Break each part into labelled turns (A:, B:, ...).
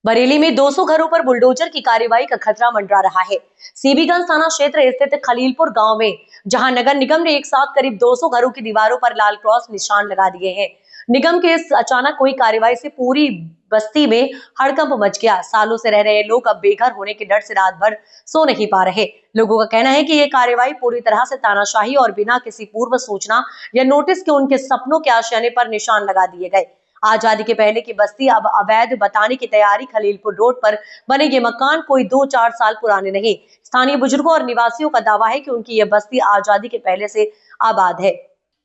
A: बरेली में 200 घरों पर बुलडोजर की कार्रवाई का खतरा मंडरा रहा है। सीबीगंज थाना क्षेत्र स्थित खलीलपुर गांव में जहां नगर निगम ने एक साथ करीब 200 घरों की दीवारों पर लाल क्रॉस निशान लगा दिए हैं। निगम के इस अचानक हुई कार्रवाई से पूरी बस्ती में हड़कंप मच गया। सालों से रह रहे लोग अब बेघर होने के डर से रात भर सो नहीं पा रहे। लोगों का कहना है कि ये कार्रवाई पूरी तरह से तानाशाही और बिना किसी पूर्व सूचना या नोटिस के उनके सपनों के आशियाने पर निशान लगा दिए गए। आजादी के पहले की बस्ती अब अवैध बताने की तैयारी। खलीलपुर रोड पर बने ये मकान कोई 2-4 साल पुराने नहीं। स्थानीय बुजुर्गों और निवासियों का दावा है कि उनकी ये बस्ती आजादी के पहले से आबाद है।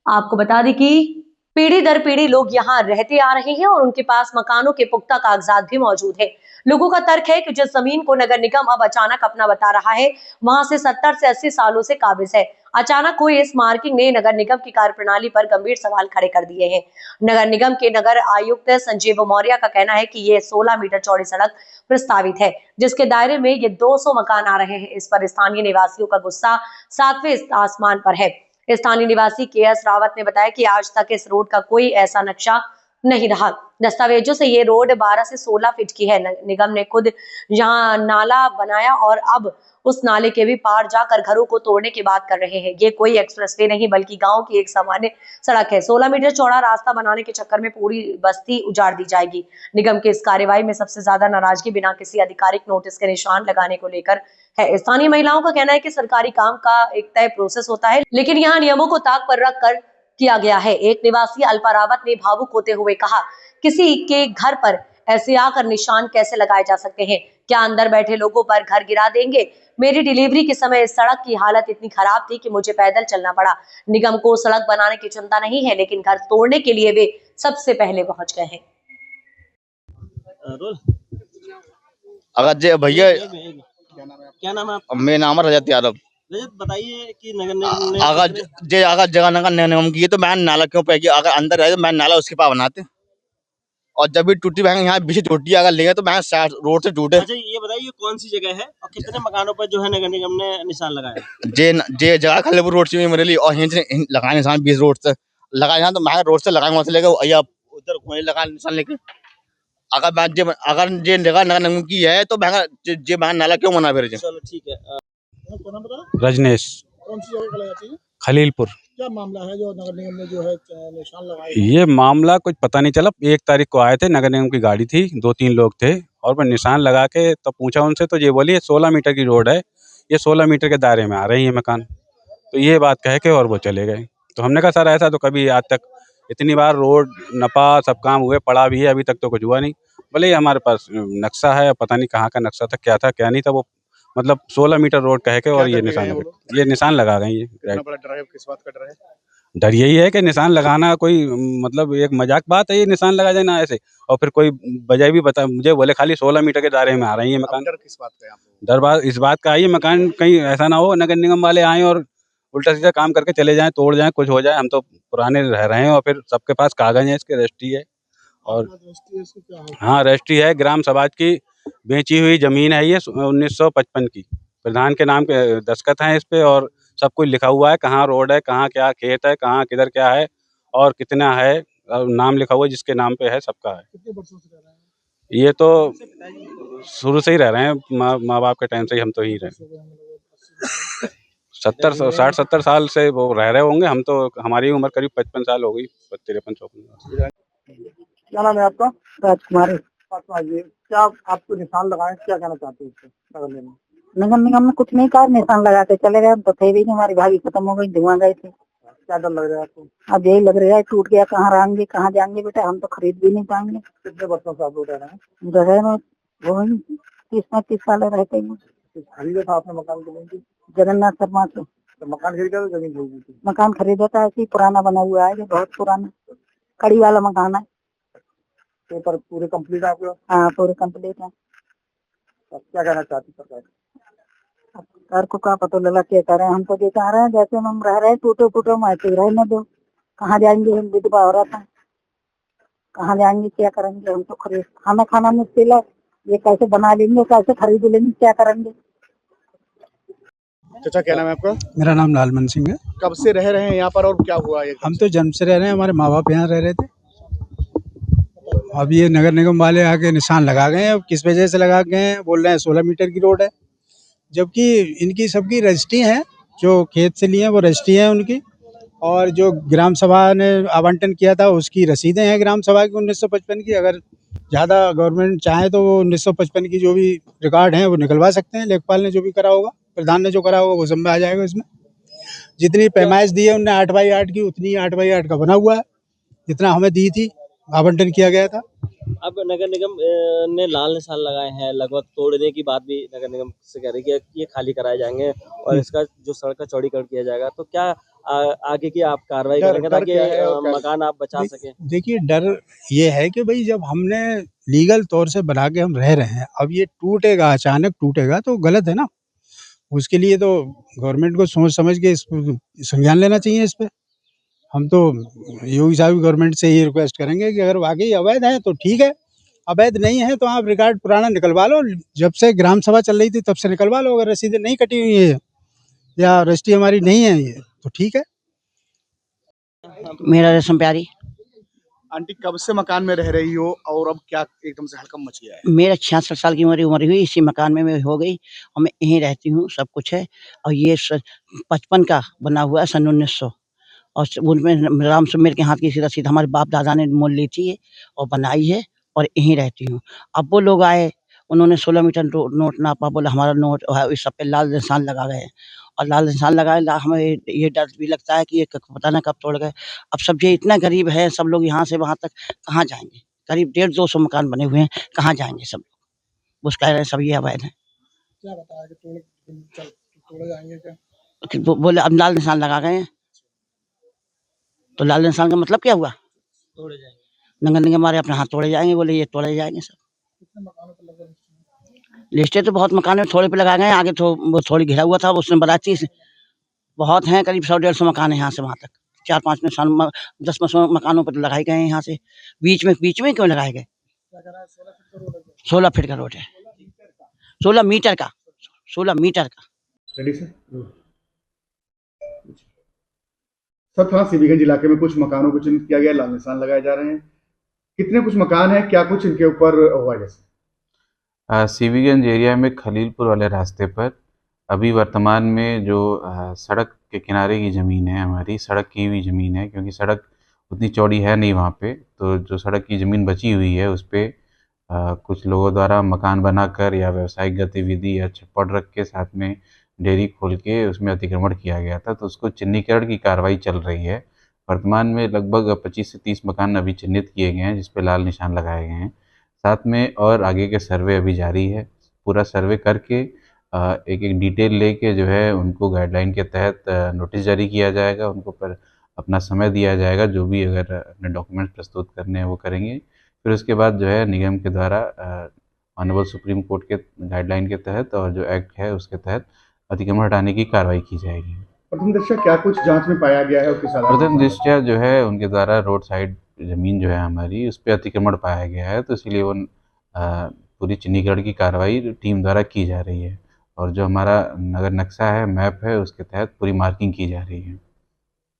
A: आपको बता दें कि पीढ़ी दर पीढ़ी लोग यहाँ रहते आ रहे हैं और उनके पास मकानों के पुख्ता कागजात भी मौजूद है। लोगों का तर्क है कि जिस जमीन को नगर निगम अब अचानक अपना बता रहा है, वहां से 70 से 80 सालों से काबिज है। अचानक हुई इस मार्किंग ने नगर निगम की कार्यप्रणाली पर गंभीर सवाल खड़े कर दिए हैं। नगर निगम के नगर आयुक्त संजीव मौर्य का कहना है कि ये 16 मीटर चौड़ी सड़क प्रस्तावित है, जिसके दायरे में ये 200 मकान आ रहे हैं। इस पर स्थानीय निवासियों का गुस्सा 7वें आसमान पर है। स्थानीय निवासी के.एस. रावत ने बताया कि आज तक इस रोड का कोई ऐसा नक्शा नहीं रहा। दस्तावेजों से ये रोड 12 से 16 फीट की है। निगम ने खुद यहाँ नाला बनाया और अब उस नाले के भी पार जाकर घरों को तोड़ने की बात कर रहे हैं। ये कोई एक्सप्रेसवे नहीं बल्कि गांव की एक सामान्य सड़क है। 16 मीटर चौड़ा रास्ता बनाने के चक्कर में पूरी बस्ती उजाड़ दी जाएगी। निगम की इस कार्रवाई में सबसे ज्यादा नाराजगी बिना किसी आधिकारिक नोटिस के निशान लगाने को लेकर है। स्थानीय महिलाओं का कहना है कि सरकारी काम का एक तय प्रोसेस होता है, लेकिन यहाँ नियमों को ताक पर रख कर किया गया है। एक निवासी अल्पा रावत ने भावुक होते हुए कहा, किसी के घर पर ऐसे आकर निशान कैसे लगाए जा सकते हैं? क्या अंदर बैठे लोगों पर घर गिरा देंगे? मेरी डिलीवरी के समय इस सड़क की हालत इतनी खराब थी कि मुझे पैदल चलना पड़ा। निगम को सड़क बनाने की चिंता नहीं है, लेकिन घर तोड़ने के लिए वे सबसे पहले पहुंच गए हैं।
B: अगर जे भैया
C: क्या नाम है आपका?
B: मेरा नाम है रजत यादव।
C: रजत, बताइए कि नगर निगम ने
B: अगर जगह नगर निगम की है तो मैं नाला क्यों पे अगर अंदर है तो मैं नाला उसके पास बनाते। और जब भी टूटी बहन यहाँ बीच टूटी अगर लेंगे तो मैं रोड से टूटे।
C: अच्छा, ये बताइए कौन सी जगह है और कितने मकानों पर जो है नगर निगम ने निशान लगाया?
B: जे जगह खलीलपुर रोड से मेरे लिए और लगाए निशान 20 रोड से लगाए तो मैं रोड से लगाऊंगा वहां से लेकर या उधर वहीं लगा निशान लेके। अगर जे जगह नगर निगम की है तो जे नाला क्यों बना फिर?
C: चलो ठीक है।
D: रजनेश।
C: कौन सी जगह लगाई चाहिए?
D: खलीलपुर।
C: क्या मामला है जो नगर निगम ने जो है निशान लगाए?
D: ये मामला कुछ पता नहीं चला। 1 तारीख को आए थे, नगर निगम की गाड़ी थी, 2-3 लोग थे और वो निशान लगा के तो पूछा उनसे तो ये बोली 16 मीटर की रोड है, ये 16 मीटर के दायरे में आ रही है मकान। तो ये बात कह के और वो चले गए। तो हमने कहा सर ऐसा तो कभी आज तक इतनी बार रोड नपा सब काम हुए पड़ा भी है, अभी तक तो कुछ हुआ नहीं। बोले हमारे पास नक्शा है, पता नहीं कहाँ का नक्शा था, क्या था क्या नहीं था। वो मतलब 16 मीटर रोड कह के और ये निशान लगा गए।
C: किस बात का डर है?
D: डर यही है कि निशान लगाना कोई मतलब एक मजाक बात है, ये निशान लगा देना ऐसे। और फिर कोई वजह भी बता मुझे, बोले खाली 16 मीटर के दायरे में आ रही है मकान।
C: डर किस बात का है आपको?
D: डर बात इस बात का है मकान कहीं ऐसा ना हो नगर निगम वाले आए और उल्टा सीधा काम करके चले जाएं, तोड़ जाएं, कुछ हो जाए। हम तो पुराने रह रहे हैं और फिर सबके पास कागज है, इसके रजिस्ट्री है। और हाँ रजिस्ट्री है, ग्राम समाज की बेची हुई जमीन है ये 1955 की। प्रधान के नाम के दस्तखत हैं इस पे और सब कुछ लिखा हुआ है, कहाँ रोड है, कहाँ क्या खेत है, कहाँ किधर क्या है और कितना है, और नाम लिखा हुआ है जिसके नाम पे है सबका है।
C: कितने वर्षों से रह रहे हैं?
D: ये तो शुरू से ही रह रहे हैं, माँ बाप के टाइम से ही हम तो ही रहे। 60-70 साल से वो रह रहे होंगे। हम तो हमारी उम्र करीब 55 साल हो गई, 53-54।
C: क्या नाम है आपका?
E: राजकुमारी।
C: क्या आपको निशान लगाए, क्या कहना चाहते हैं इससे नगर निगम?
E: नगर निगम ने कुछ नहीं कहा, निशान लगा के चले गए। तो थे भी नहीं, हमारी भाभी खत्म हो गई, धुआं गए थे।
C: क्या डर लग रहा है आपको?
E: अब यही लग रहा है टूट गया, कहाँ रहेंगे, कहाँ जाएंगे बेटा, हम तो खरीद भी नहीं पाएंगे।
C: कितने वर्षों से आप लोग रह रहे हैं?
E: रहे में वो 30-35 साल रहते हैं।
C: खरीदा था आपने मकान जमीन की?
E: जगन्नाथ शर्मा से
C: तो मकान खरीदा था, जमीन खरीदी थी?
E: मकान खरीदा था, ऐसे ही पुराना बना हुआ है, बहुत पुराना कड़ी वाला मकान है।
C: पेपर पूरे कंप्लीट है आपके?
E: हाँ पूरे कम्प्लीट है।
C: क्या कहना चाहती सरकार?
E: सरकार को क्या पता लगा क्या कर रहे हैं? हम तो ये कह रहे हैं जैसे हम रह रहे हैं टूटो फूटो मैं तो रहने दो, कहाँ जाएंगे? हम विधवा हो रहा था, कहाँ जाएंगे, क्या करेंगे? हम तो खरीद हमें खाना मुश्किल है, ये कैसे बना लेंगे, कैसे खरीद लेंगे, क्या करेंगे?
C: चाचा क्या नाम है आपका?
F: मेरा नाम लालमन सिंह है।
C: कब से रह रहे हैं यहाँ पर और क्या हुआ?
F: हम तो जन्म से रह रहे हैं, हमारे माँ बाप यहाँ रह रहे थे। अब ये नगर निगम वाले आके निशान लगा गए हैं। अब किस वजह से लगा गए हैं, बोल रहे हैं 16 मीटर की रोड है, जबकि इनकी सबकी रजिस्ट्री है, जो खेत से लिए हैं वो रजिस्ट्री है उनकी, और जो ग्राम सभा ने आवंटन किया था उसकी रसीदें हैं ग्राम सभा की 1955 की। अगर ज़्यादा गवर्नमेंट चाहे तो वो 1955 की जो भी रिकॉर्ड हैं वो निकलवा सकते हैं। लेखपाल ने जो भी करा होगा, प्रधान ने जो करा होगा वो सब में आ जाएगा। इसमें जितनी पैमाइश दी है उनने 8x8 की, उतनी 8x8 का बना हुआ है, जितना हमें दी थी, आवंटन किया गया था।
C: अब नगर निगम ने लाल निशान लगाए हैं, लगभग तोड़ने की बात भी नगर निगम से कह रही है कि ये खाली कराए जाएंगे और इसका जो सड़क का चौड़ीकरण किया जाएगा। तो क्या आगे की आप कार्रवाई करेंगे ताकि मकान आप बचा सकें?
F: देखिए, डर ये है कि भाई जब हमने लीगल तौर से बना के हम रह रहे हैं, अब ये टूटेगा, अचानक टूटेगा तो गलत है ना। उसके लिए तो गवर्नमेंट को सोच समझ के इस संज्ञान लेना चाहिए इस पे। हम तो योगी साहब की गवर्नमेंट से ये रिक्वेस्ट करेंगे कि अगर वाकई अवैध है तो ठीक है, अवैध नहीं है तो आप रिकॉर्ड पुराना निकलवा लो, जब से ग्राम सभा चल रही थी तब से निकलवा लो। अगर रसीदें नहीं कटी हुई है या रजिस्ट्री हमारी नहीं है ये तो ठीक है।
G: मेरा रेशम प्यारी।
H: आंटी, कब से मकान में रह रही हो और अब क्या एकदम से हड़कंप मच गया है?
G: मेरा 66 साल की उम्र हुई, इसी मकान में मैं हो गई और मैं यहीं रहती हूँ, सब कुछ है। और ये 55 का बना हुआ है, सन 1900, और उनमें राम सुमेर के हाथ की सी रसीद हमारे बाप दादा ने मोल ली थी और बनाई है, और यहीं रहती हूँ। अब वो लोग आए, उन्होंने 16 मीटर नोट नापा, बोला हमारा नोट है, इस सब पे लाल निशान लगा गए, और लाल निशान लगाए। हमें ये डर भी लगता है कि ये पता ना कब तोड़ गए। अब सब ये इतना गरीब है, सब लोग यहाँ से वहाँ तक कहाँ जाएंगे? करीब 150-200 मकान बने हुए हैं, कहाँ जाएंगे सब लोग? बस कह रहे हैं सब ये अवैध है।
F: क्या बताया कि तोड़े जाएंगे क्या?
G: बोले अब लाल निशान लगा गए हैं, तो लाल निशान का मतलब क्या हुआ?
C: तोड़े जाएंगे।
G: नंगे नंगे मारे अपने हाथ तोड़े जाएंगे, बोले ये तोड़े जाएंगे सब।
F: कितने मकानों पर लगा
G: लिस्टें तो बहुत मकान में थोड़े पे लगाए गए, आगे तो वो थोड़ी घिरा हुआ था, उसने बनाती बहुत हैं, करीब 100-150 मकान है यहाँ से वहाँ तक। 4-5 निशान 10 मकानों पर लगाए गए हैं यहाँ से। बीच में क्यों लगाए गए? 16 फीट का रोड है, 16 मीटर का, 16 मीटर का।
H: Ready sir? सर, थाना सीबीगंज इलाके में कुछ मकानों को चिन्हित किया गया, लाल निशान लगाए जा रहे हैं। कितने कुछ मकान है, क्या कुछ इनके ऊपर हुआ है? जैसे
I: सीबीगंज एरिया में खलीलपुर वाले रास्ते पर अभी वर्तमान में जो सड़क के किनारे की ज़मीन है, हमारी सड़क की हुई ज़मीन है, क्योंकि सड़क उतनी चौड़ी है नहीं वहाँ पे, तो जो सड़क की ज़मीन बची हुई है उस पे कुछ लोगों द्वारा मकान बनाकर या व्यावसायिक गतिविधि या छप्पड़ रख के साथ में डेयरी खोल के उसमें अतिक्रमण किया गया था, तो उसको चिन्हीकरण की कार्रवाई चल रही है। वर्तमान में लगभग 25 से 30 मकान अभी चिन्हित किए गए हैं, जिस पे लाल निशान लगाए गए हैं। साथ में और आगे के सर्वे अभी जारी है। पूरा सर्वे करके एक डिटेल लेके जो है उनको गाइडलाइन के तहत नोटिस जारी किया जाएगा, उनको पर अपना समय दिया जाएगा, जो भी अगर अपने डॉक्यूमेंट प्रस्तुत करने हैं वो करेंगे। फिर उसके बाद जो है निगम के द्वारा ऑनरेबल सुप्रीम कोर्ट के गाइडलाइन के तहत और जो एक्ट है उसके तहत अतिक्रमण हटाने की कार्रवाई की जाएगी।
H: प्रथम दृष्टया क्या कुछ जांच में पाया गया है और किस आधार पर?
I: प्रथम दृष्टया जो है उनके द्वारा रोड साइड ज़मीन जो है हमारी, उस पे अतिक्रमण पाया गया है, तो इसलिए वो पूरी चिन्हीकरण की कार्रवाई टीम द्वारा की जा रही है, और जो हमारा नगर नक्शा है, मैप है, उसके तहत पूरी मार्किंग की जा रही है।